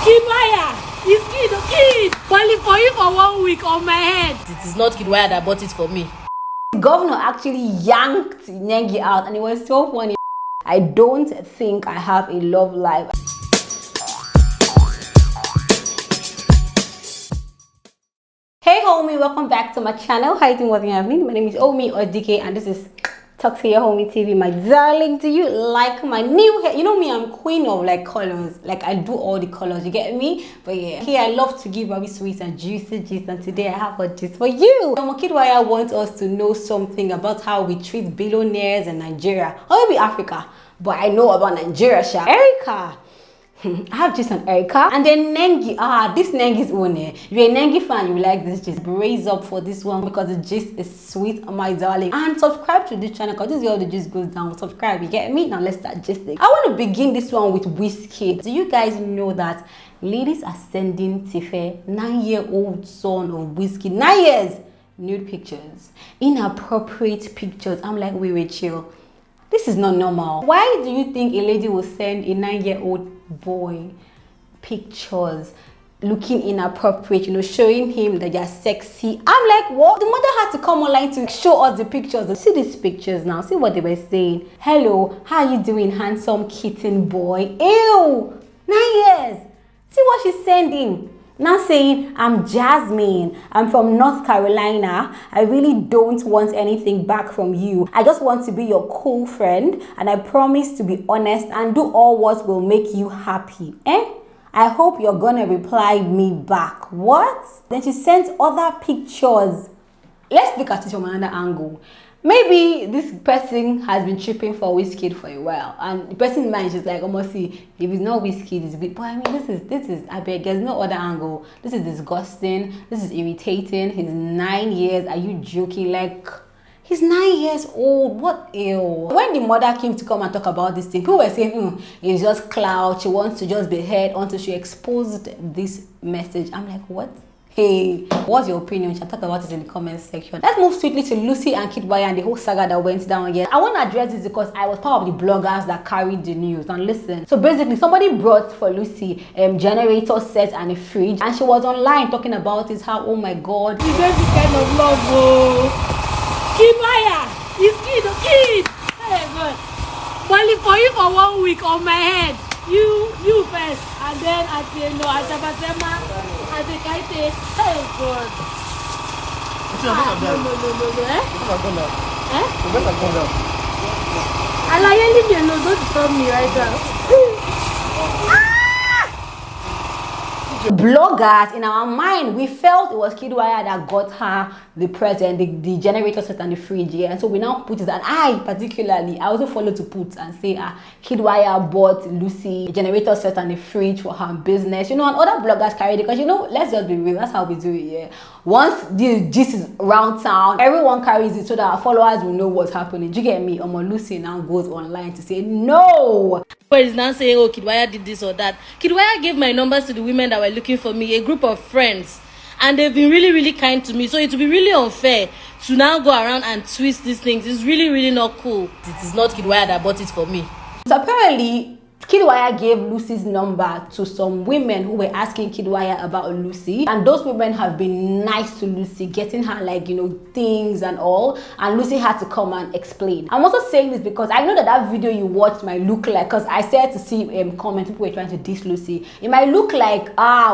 Kidwaya, it's kid. Only for you for 1 week on my head. It is not Kidwaya that bought it for me. The governor actually yanked Nengi out, and it was so funny. I don't think I have a love life. Hey homie, welcome back to my channel. How you doing? What's happening? My name is Omi Odike, and this is Talk to Your Homie TV. My darling, do you like my new hair? You know me, I'm queen of like colors. Like I do all the colors, you get me? But yeah, here I love to give very sweet and juicy gist, and today I have a gist for you. Kidwaya wants us to know something about how we treat billionaires in Nigeria, or maybe Africa. But I know about Nigeria, Sha. Erica. I have just an Erica, and then Nengi. This Nengi's own. If you're a Nengi fan, you like this gist. Brace up for this one because the gist is sweet, my darling. And subscribe to this channel because this is how the gist goes down. Subscribe, you get me? Now let's start gisting. I want to begin this one with Wizkid. Do you guys know that ladies are sending Tife, 9-year-old son of Wizkid, 9 years, nude pictures, inappropriate pictures? I'm like, wait, chill. This is not normal. Why do you think a lady will send a 9-year-old boy pictures looking inappropriate, showing him that you're sexy? I'm like, what? The mother had to come online to show us the pictures. See these pictures now. See what they were saying. Hello, how you doing, handsome kitten boy? Ew, 9 years. See what she's sending. Now saying, I'm Jasmine, I'm from North Carolina. I really don't want anything back from you. I just want to be your cool friend, and I promise to be honest and do all what will make you happy. I hope you're gonna reply me back. What? Then she sends other pictures. Let's look at it from another angle. Maybe this person has been tripping for Wizkid for a while, and the person's mind is like, almost see, if it's not Wizkid, it's big. But I mean, this is, I beg, there's no other angle. This is disgusting. This is irritating. He's 9 years. Are you joking? Like, he's 9 years old. What? Ew. When the mother came to come and talk about this thing, people were saying, it's just clout. She wants to just be heard until she exposed this message. I'm like, what? Hey, what's your opinion? You can talk about it in the comment section. Let's move swiftly to Lucy and Kidwaya and the whole saga that went down again. I want to address this because I was part of the bloggers that carried the news. And listen, so basically somebody brought for Lucy generator set and a fridge, and she was online talking about it, how, oh my god, You get this kind of love, oh. Kidwaya, it's kid. Hey God. Only for you for 1 week on my head. You first, and then at Atabasema, at the Kaite. Hey God. Alayeli me alone, don't disturb me right now. Bloggers, in our mind, we felt it was Kidwaya that got her the present, the generator set and the fridge, yeah. And so we now put it, and I particularly, I also follow to put and say, Kidwaya bought Lucy a generator set and the fridge for her business, and other bloggers carried it, because let's just be real, that's how we do it, yeah. Once this is around town, everyone carries it so that our followers will know what's happening. Do you get me? Lucy now goes online to say no. But is now saying, oh, Kidwaya did this or that. Kidwaya gave my numbers to the women that were looking for me, a group of friends, and they've been really, really kind to me. So it would be really unfair to now go around and twist these things. It's really, really not cool. It is not Kidwaya that bought it for me. So apparently, Kidwaya gave Lucy's number to some women who were asking Kidwaya about Lucy, and those women have been nice to Lucy, getting her things and all, and Lucy had to come and explain. I'm also saying this because I know that video you watched might look like, because I said to see comments, people were trying to diss Lucy, it might look like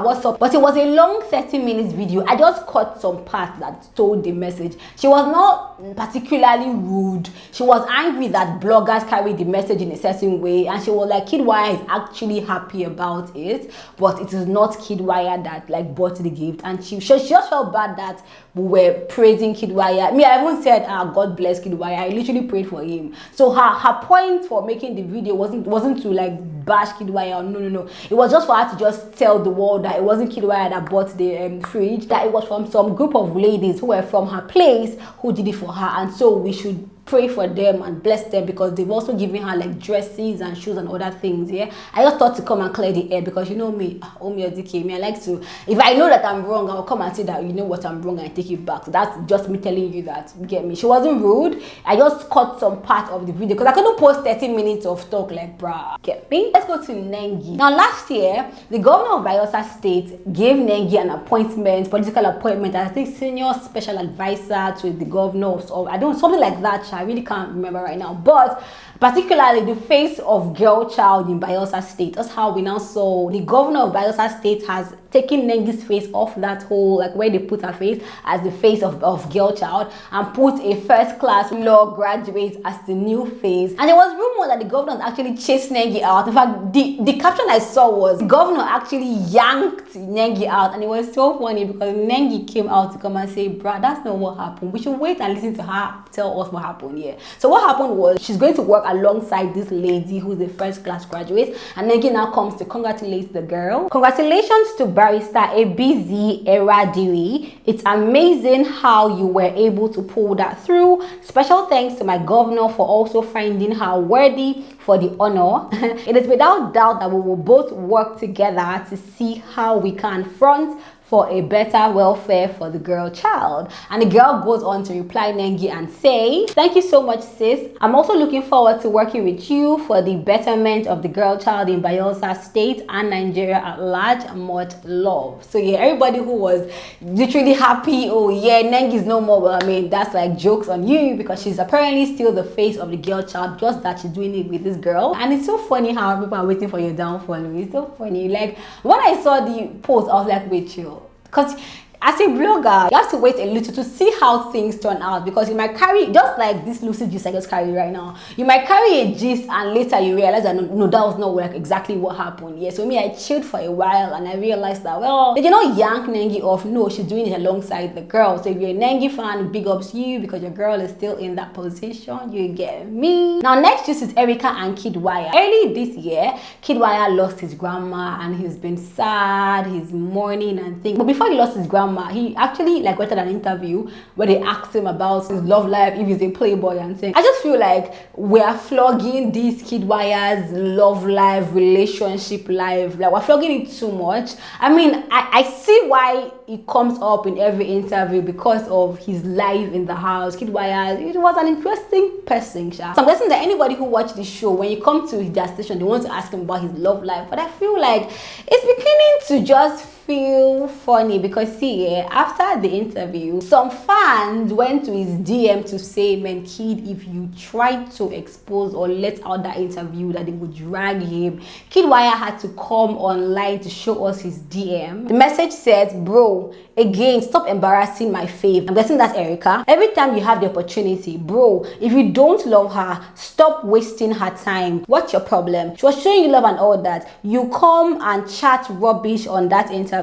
what's up, but it was a long 30 minutes video. I just cut some parts that told the message. She was not particularly rude. She was angry that bloggers carried the message in a certain way, and she was like, Kidwaya is actually happy about it, but it is not Kidwaya that bought the gift, and she just felt bad that we were praising Kidwaya. I even said, God bless Kidwaya. I literally prayed for him. So her point for making the video wasn't to bash Kidwaya. No. It was just for her to just tell the world that it wasn't Kidwaya that bought the fridge, that it was from some group of ladies who were from her place who did it for her, and so we should pray for them and bless them because they've also given her dresses and shoes and other things. Yeah, I just thought to come and clear the air because me, Omi Odike, I like to, if I know that I'm wrong, I'll come and say that what I'm wrong and take it back. So that's just me telling you that, get me. She wasn't rude. I just cut some part of the video because I couldn't post 30 minutes of talk bruh, get me. Let's go to Nengi. Now, last year, the governor of Bayelsa State gave Nengi an appointment, political appointment, I think senior special advisor to the governor, or I don't know, something like that. I really can't remember right now. But particularly the face of girl child in Bayelsa State. That's how we now saw the governor of Bayelsa State has taken Nengi's face off that whole, like where they put her face as the face of girl child, and put a first class law graduate as the new face. And there was rumor that the governor actually chased Nengi out. In fact, the caption I saw was the governor actually yanked Nengi out, and it was so funny because Nengi came out to come and say, bruh, that's not what happened. We should wait and listen to her tell us what happened here. So what happened was she's going to work alongside this lady who's a first class graduate, and Nengi now comes to congratulate the girl. Congratulations to Barrister Ebizi Eradiri. It's amazing how you were able to pull that through. Special thanks to my governor for also finding her worthy for the honor. It is without doubt that we will both work together to see how we can front for a better welfare for the girl child. And the girl goes on to reply Nengi and say, thank you so much, sis. I'm also looking forward to working with you for the betterment of the girl child in Bayelsa State and Nigeria at large. Much love. So yeah, everybody who was literally happy, oh yeah, Nengi's no more, well, I mean, that's like jokes on you, because she's apparently still the face of the girl child, just that she's doing it with this girl. And it's so funny how people are waiting for your downfall. It's so funny. Like when I saw the post, I was like, wait, chill. Because as a blogger, you have to wait a little to see how things turn out, because you might carry, just like this lucid gist I just carry right now, you might carry a gist and later you realize that no, that was not like exactly what happened. Yeah, so me, I chilled for a while and I realized that, well, they did not yank Nengi off. No, she's doing it alongside the girl. So if you're a Nengi fan, big ups you, because your girl is still in that position. You get me? Now next gist is Erica and Kidwaya. Early this year, Kidwaya lost his grandma and he's been sad, he's mourning and things. But before he lost his grandma, he actually like went an interview where they asked him about his love life, if he's a playboy and things. I just feel like we're flogging these Kidwaya's love life, relationship life, like we're flogging it too much. I mean, I see why it comes up in every interview because of his life in the house. Kidwaya, it was an interesting person, Sha. So I'm guessing that anybody who watched this show, when you come to their station, they want to ask him about his love life. But I feel like it's beginning to just feel funny, because see, after the interview, some fans went to his DM to say, man, Kid, if you try to expose or let out that interview, that they would drag him. Kidwaya had to come online to show us his DM. The message says, bro, again, stop embarrassing my fave. I'm guessing that's Erica. Every time you have the opportunity, bro, if you don't love her, stop wasting her time. What's your problem? She was showing you love and all that. You come and chat rubbish on that interview.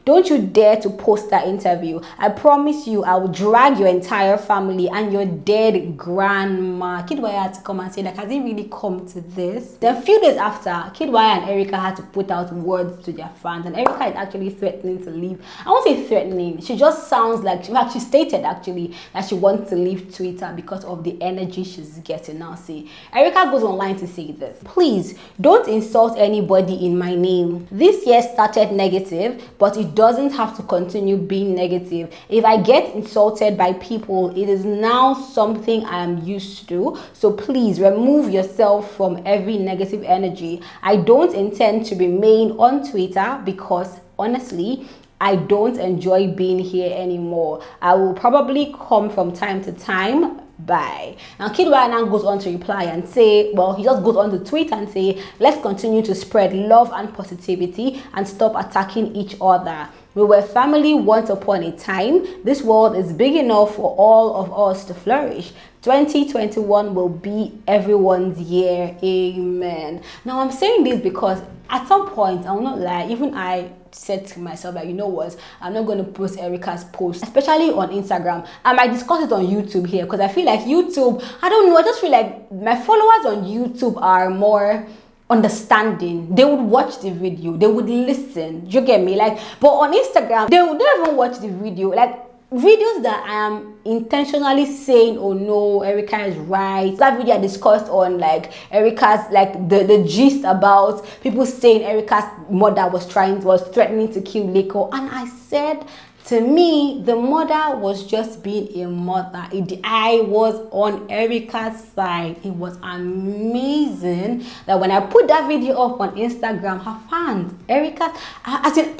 Don't you dare to post that interview. I promise you, I will drag your entire family and your dead grandma. Kidwaya had to come and say, like, has it really come to this? Then a few days after, Kidwaya and Erica had to put out words to their fans, and Erica is actually threatening to leave. I won't say threatening, she just sounds like, she stated actually that she wants to leave Twitter because of the energy she's getting now. See, Erica goes online to say this: please don't insult anybody in my name. This year started negative, but it doesn't have to continue being negative. If I get insulted by people, it is now something I am used to. So please remove yourself from every negative energy. I don't intend to remain on Twitter because honestly, I don't enjoy being here anymore. I will probably come from time to time. Bye. Now Kidwaya now goes on to reply and say, well, he just goes on to tweet and say, let's continue to spread love and positivity and stop attacking each other. We were family once upon a time. This world is big enough for all of us to flourish. 2021 will be everyone's year. Amen. Now I'm saying this because at some point, I will not lie, even I said to myself that, you know what, I'm not going to post Erica's post, especially on Instagram. I might discuss it on YouTube here, because I feel like YouTube, I don't know, I just feel like my followers on YouTube are more understanding. They would watch the video, they would listen, you get me? Like, but on Instagram, they would never even watch the video. Like videos that I am intentionally saying, oh no, Erica is right. That video I discussed on like Erica's, like the gist about people saying Erica's mother was threatening to kill Leko, and I said To me, the mother was just being a mother. I was on Erica's side. It was amazing that when I put that video up on Instagram, her fans, Erica, as in,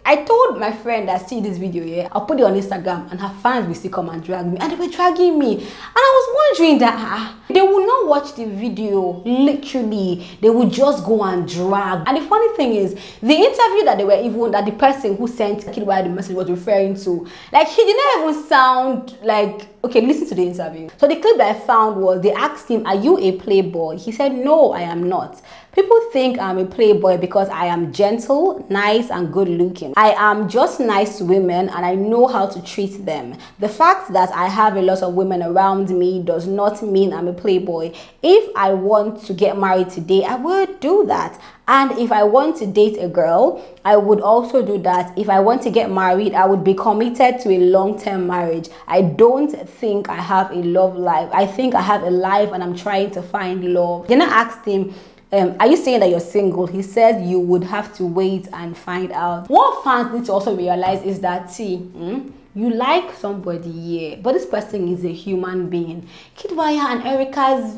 I told my friend that see this video here, I'll put it on Instagram and her fans will still come and drag me. And they were dragging me. And I was wondering that they will not watch the video, literally. They would just go and drag. And the funny thing is, the interview that the person who sent Kid Wire the message was referring to, like, he did not even sound like, okay, listen to the interview. So the clip that I found was, they asked him, are you a playboy? He said, no, I am not. People think I'm a playboy because I am gentle, nice, and good looking. I am just nice to women and I know how to treat them. The fact that I have a lot of women around me does not mean I'm a playboy. If I want to get married today, I would do that. And if I want to date a girl, I would also do that. If I want to get married, I would be committed to a long-term marriage. I don't think I have a love life. I think I have a life and I'm trying to find love. Then I asked him, are you saying that you're single? He said you would have to wait and find out. What fans need to also realize is that, you like somebody, yeah, but this person is a human being. Kid Wire and Erica's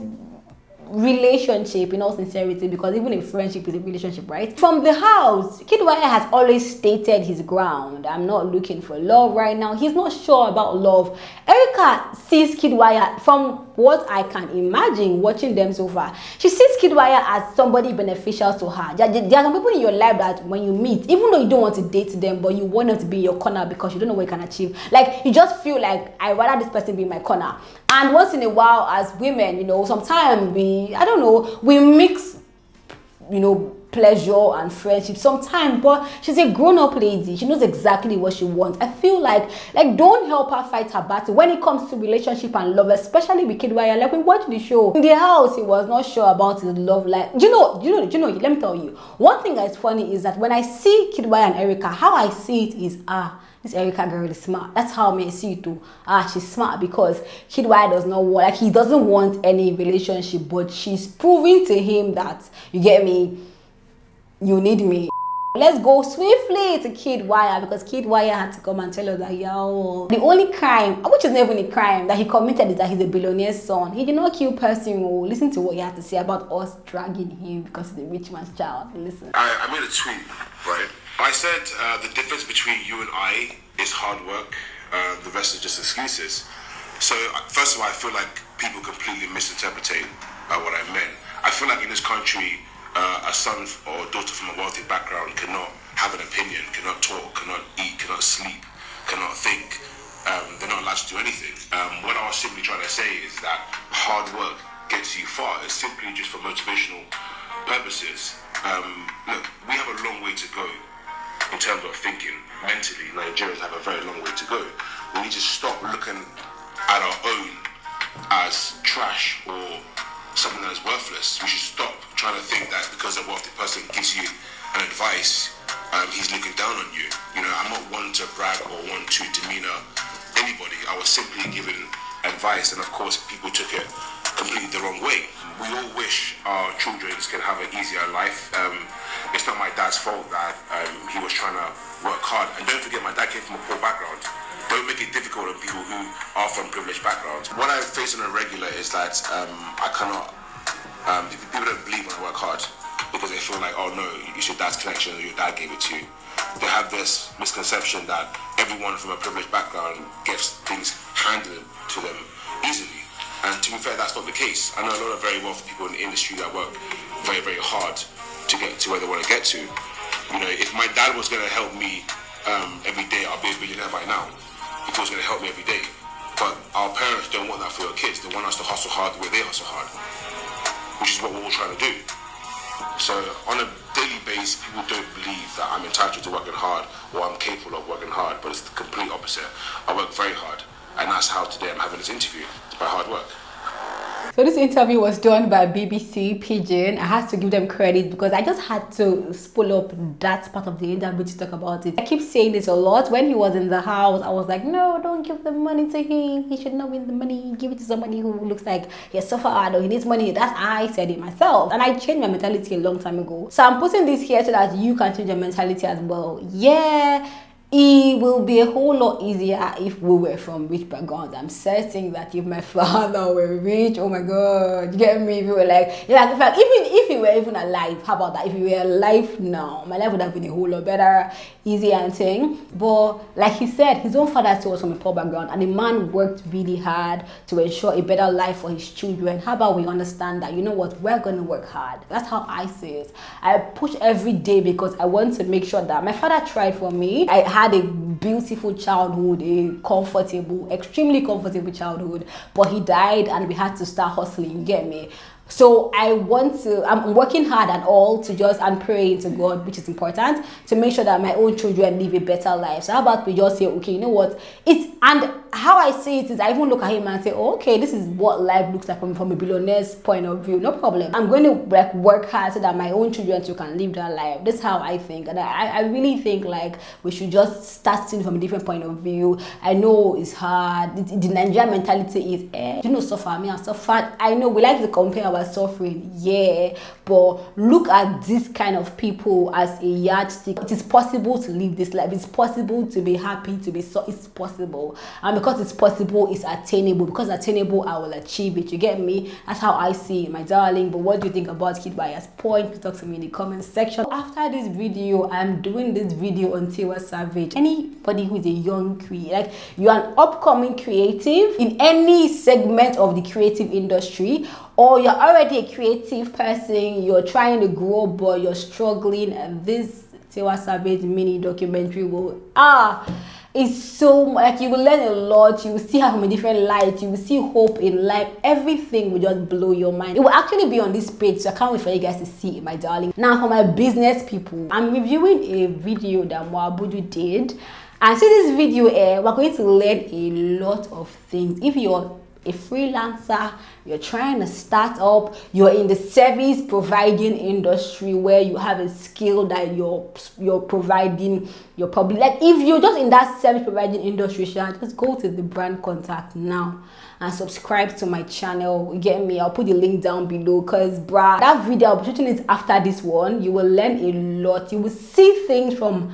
relationship, in all sincerity, because even a friendship is a relationship, right? From the house, Kid Wire has always stated his ground. I'm not looking for love right now. He's not sure about love. Erica sees Kid Wire, from what I can imagine watching them so far, she sees Kid Wire as somebody beneficial to her. There are some people in your life that when you meet, even though you don't want to date them, but you want them to be in your corner because you don't know what you can achieve. Like, you just feel like, I'd rather this person be in my corner. And once in a while, as women, sometimes we mix, pleasure and friendship sometimes, but she's a grown-up lady. She knows exactly what she wants. I feel like don't help her fight her battle when it comes to relationship and love, especially with Kid Wire. Like, we watched the show in the house, he was not sure about his love life. Let me tell you, one thing that's funny is that when I see Kid Wire and Erica, how I see it is, this Erica girl is smart. That's how I see it too. She's smart because Kid Wire does not want, he doesn't want any relationship, but she's proving to him that, you get me, you need me. Let's go swiftly to Kid Wire, because Kid Wire had to come and tell us that, the only crime, which is not even a crime, that he committed is that he's a billionaire's son. He did not kill person. Listen to what he had to say about us dragging him because he's a rich man's child. Listen. I made a tweet, right? I said the difference between you and I is hard work. The rest is just excuses. So first of all, I feel like people completely misinterpret what I meant. I feel like in this country, a son or daughter from a wealthy background cannot have an opinion, cannot talk, cannot eat, cannot sleep, cannot think. They're not allowed to do anything. What I was simply trying to say is that hard work gets you far. It's simply just for motivational purposes. Look, we have a long way to go in terms of thinking. Mentally, Nigerians have a very long way to go. We need to stop looking at our own as trash or something that is worthless. We should stop trying to think that because a wealthy person gives you an advice, he's looking down on you. I'm not one to brag or one to demean anybody. I was simply given advice, and of course people took it completely the wrong way. We all wish our children can have an easier life. It's not my dad's fault that he was trying to work hard. And don't forget, my dad came from a poor background. Don't make it difficult on people who are from privileged backgrounds. What I face on a regular is that I cannot, people don't believe when I work hard because they feel like, oh no, it's your dad's connection or your dad gave it to you. They have this misconception that everyone from a privileged background gets things handed to them easily. And to be fair, that's not the case. I know a lot of very wealthy people in the industry that work very, very hard to get to where they want to get to. If my dad was going to help me every day, I'll be a billionaire by now. If he was going to help me every day. But our parents don't want that for your kids. They want us to hustle hard the way they hustle hard, which is what we're all trying to do. So on a daily basis, people don't believe that I'm entitled to working hard or I'm capable of working hard, but it's the complete opposite. I work very hard, and that's how today I'm having this interview. It's by hard work. So this interview was done by BBC Pidgin. I had to give them credit because I just had to spool up that part of the interview to talk about it. I keep saying this a lot. When he was in the house, I was like, no, don't give the money to him. He should not win the money. Give it to somebody who looks like he has suffered or he needs money. That's I said it myself. And I changed my mentality a long time ago. So I'm putting this here so that you can change your mentality as well. Yeah. it will be a whole lot easier if we were from rich backgrounds. I'm certain that if my father were rich, oh my god, you get me? If we were like, yeah, in fact, even if he were even alive, how about that? If he were alive now, my life would have been a whole lot better, easier and thing. But like he said, his own father too was from a poor background, and the man worked really hard to ensure a better life for his children. How about we understand that, you know what, we're gonna work hard. That's how I see it. I push every day because I want to make sure that my father tried for me. I had a beautiful childhood, a comfortable, extremely comfortable childhood, but he died and we had to start hustling, you get me? So I'm working hard and all to just, and praying to God, which is important, to make sure that my own children live a better life. So how about we just say, okay, you know what, and how I see it is, I even look at him and say, oh, okay, this is what life looks like from a billionaire's point of view. No problem. I'm going to like work hard so that my own children too can live that life. That's how I think, and I really think like we should just start seeing from a different point of view. I know it's hard. The Nigerian mentality is, you know, suffer. Me, I suffered. I know we like to compare our suffering, yeah, but look at this kind of people as a yardstick. It is possible to live this life. It's possible to be happy, to be so. It's possible, and because it's possible, it's attainable. Because attainable, I will achieve it. You get me? That's how I see it, my darling. But what do you think about Kid Bias Point? Talk to me in the comment section. After this video, I'm doing this video on Tiwa Savage. Anybody who is a young creator, like you're an upcoming creative in any segment of the creative industry, or you're already a creative person, you're trying to grow but you're struggling, and this Tiwa Savage mini documentary will it's so like you will learn a lot. You will see her from a different light. You will see hope in life. Everything will just blow your mind. It will actually be on this page, so I can't wait for you guys to see it, my darling. Now for my business people, I'm reviewing a video that Moabudu did, and see this video, we're going to learn a lot of things. If you're a freelancer, you're trying to start up, you're in the service providing industry where you have a skill that you're providing, you're probably like, if you're just in that service providing industry, just go to the brand contact now and subscribe to my channel. You get me? I'll put the link down below, because bruh, that video I'll be shooting it after this one. You will learn a lot. You will see things from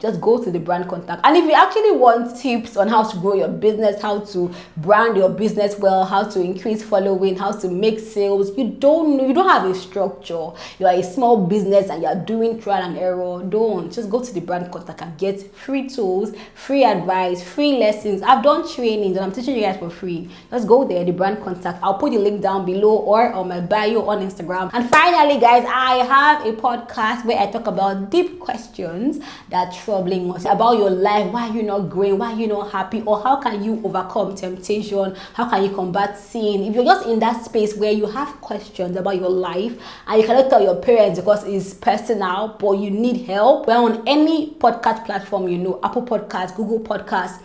just go to the brand contact. And if you actually want tips on how to grow your business, how to brand your business well, how to increase following, how to make sales, you don't have a structure, you are a small business and you're doing trial and error, just go to the brand contact and get free tools, free advice, free lessons. I've done trainings and I'm teaching you guys for free. Just go there, the brand contact. I'll put the link down below or on my bio on Instagram. And finally guys, I have a podcast where I talk about deep questions that troubling us about your life. Why are you not growing? Why are you not happy? Or how can you overcome temptation? How can you combat sin? If you're just in that space where you have questions about your life and you cannot tell your parents because it's personal, but you need help, we're on any podcast platform, you know, Apple Podcasts, Google Podcasts,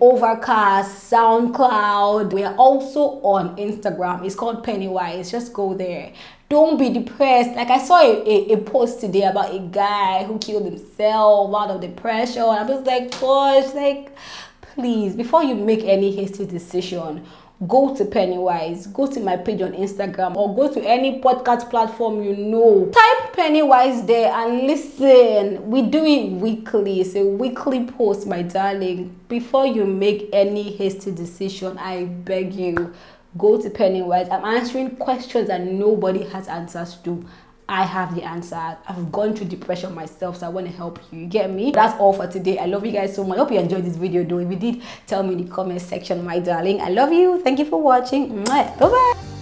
Overcast, SoundCloud. We are also on Instagram. It's called Pennywise. Just go there. Don't be depressed. Like I saw a post today about a guy who killed himself out of depression. I was like, gosh, like, please, before you make any hasty decision, go to Pennywise, go to my page on Instagram, or go to any podcast platform you know. Type Pennywise there and listen. We do it weekly. It's a weekly post, my darling. Before you make any hasty decision, I beg you, go to Pennywise. I'm answering questions that nobody has answers to. I have the answer. I've gone through depression myself, so I want to help you. You get me? That's all for today. I love you guys so much. I hope you enjoyed this video though. If you did, tell me in the comment section, my darling. I love you. Thank you for watching. Bye bye.